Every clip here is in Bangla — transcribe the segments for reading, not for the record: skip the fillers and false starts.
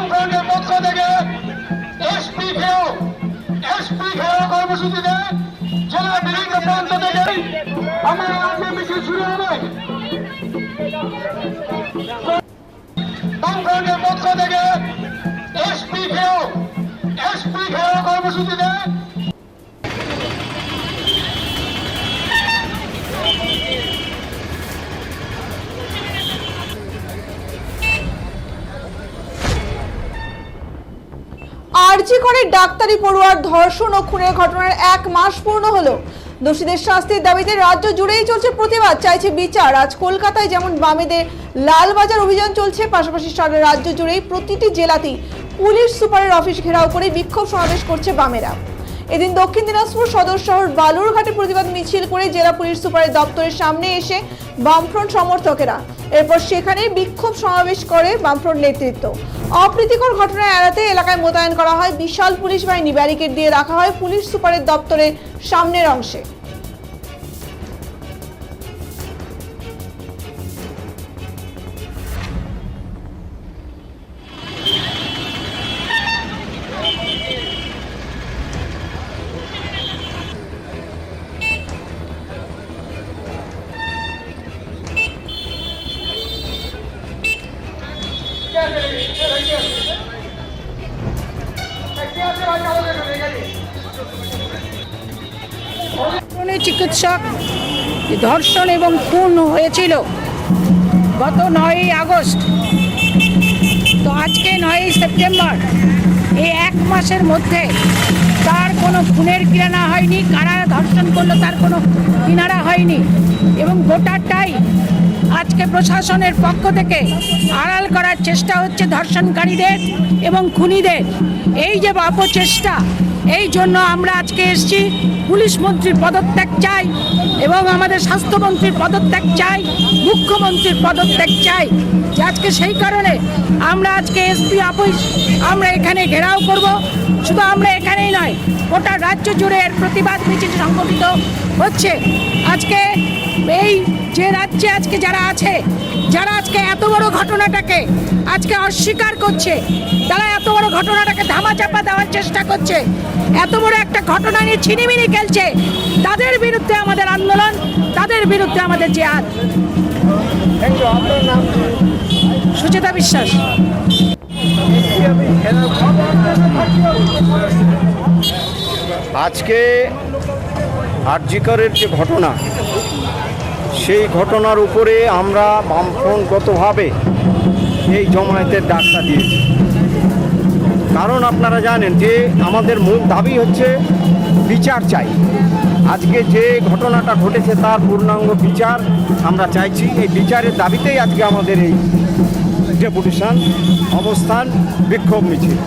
বামফ্রন্টের পক্ষ থেকে এসপি ঘেরাও কর্মসূচিতে জেলার বিভিন্ন প্রান্ত থেকে আমাদের আজকে মিছিল শুরু হবে। বামফ্রন্টের পক্ষ থেকে এসপি ঘেরাও কর্মসূচিতে আরজি করে ডাক্তারি পড়ুয়ার ধর্ষণ ও খুনের ঘটনার 1 মাস পূর্ণ হলো। দোষীদের শাস্তির দাবিতে রাজ্য জুড়েই চলছে প্রতিবাদ, চাইছে বিচার। আজ কলকাতায় যেমন বামেদের লালবাজার অভিযান চলছে, পাশাপাশি সারা রাজ্য জুড়েই প্রতিটি জেলাতেই পুলিশ সুপারের অফিস ঘেরাও করে বিক্ষোভ সমাবেশ করছে বামেরা। এদিন দক্ষিণ দিনাজপুর সদর শহর বালুরঘাটে প্রতিবাদ মিছিল করে জেলা পুলিশ সুপারের দপ্তরের সামনে এসে বামফ্রন্ট সমর্থকেরা, এরপর সেখানে বিক্ষোভ সমাবেশ করে বামফ্রন্ট নেতৃত্ব। অপ্রীতিকর ঘটনা এড়াতে এলাকায় মোতায়েন করা হয় বিশাল পুলিশ বাহিনী, ব্যারিকেড দিয়ে রাখা হয় পুলিশ সুপারের দপ্তরের সামনের অংশে। চিকিৎসক ধর্ষণ এবং খুন হয়েছিল গত 9ই আগস্ট। তো আজকে 9ই সেপ্টেম্বর, এই 1 মাসের মধ্যে তার কোনো খুনের কিনারা হয়নি, কারা ধর্ষণ করলো তার কোনো কিনারা হয়নি, এবং গোটাটাই আজকে প্রশাসনের পক্ষ থেকে আড়াল করার চেষ্টা হচ্ছে ধর্ষণকারীদের এবং খুনিদের। এই যে অপচেষ্টা, এই জন্য আমরা আজকে এসেছি। পুলিশ মন্ত্রীর পদত্যাগ চাই এবং আমাদের স্বাস্থ্যমন্ত্রীর পদত্যাগ চাই, মুখ্যমন্ত্রীর পদত্যাগ চাই। আজকে সেই কারণে আমরা আজকে এসপি অফিস আমরা এখানে ঘেরাও করব। শুধু আমরা এখানেই নয়, গোটা রাজ্য জুড়ে এর প্রতিবাদ মিছিল সংগঠিত হচ্ছে। আজকে এই যে রাজ্যে আজকে যারা আছে, যারা আজকে এত বড় ঘটনাটাকে আজকে অস্বীকার করছে, তারা এত বড় ঘটনাটাকে ধামাচাপা দেওয়ার চেষ্টা করছে, এত বড় একটা ঘটনা নিয়ে ছিনিমিনি খেলছে, তাদের বিরুদ্ধে আমাদের আন্দোলন, তাদের বিরুদ্ধে আমাদের জিহাদ। সুচেতা বিশ্বাস। আজকে আরজি করের যে ঘটনা, সেই ঘটনার উপরে আমরা বামফ্রন্টগতভাবে এই জমায়েতের ডাকটা দিয়েছি। কারণ আপনারা জানেন যে আমাদের মূল দাবি হচ্ছে বিচার চাই। আজকে যে ঘটনাটা ঘটেছে তার পূর্ণাঙ্গ বিচার আমরা চাইছি। এই বিচারের দাবিতেই আজকে আমাদের এই ডেপুটেশন, অবস্থান, বিক্ষোভ মিছিল।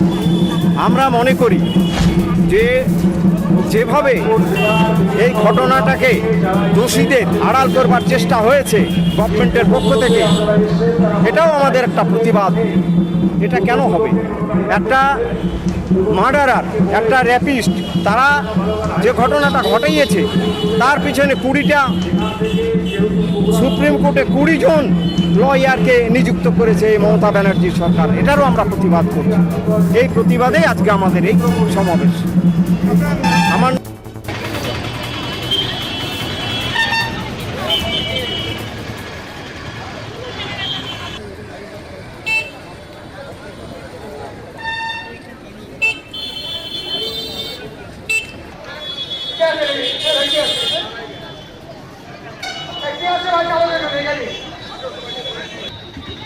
আমরা মনে করি যে যেভাবে এই ঘটনাটাকে দোষীদের আড়াল করবার চেষ্টা হয়েছে গভর্নমেন্টের পক্ষ থেকে, এটাও আমাদের একটা প্রতিবাদ। এটা কেন হবে? একটা মার্ডারার, একটা র্যাপিস্ট, তারা যে ঘটনাটা ঘটাইয়েছে তার পিছনে 20টা সুপ্রিম কোর্টে 20 জন লয়ারকে নিযুক্ত করেছে এই মমতা ব্যানার্জির সরকার। এটারও আমরা প্রতিবাদ করছি। এই প্রতিবাদেই আজকে আমাদের এই সমাবেশ। আমার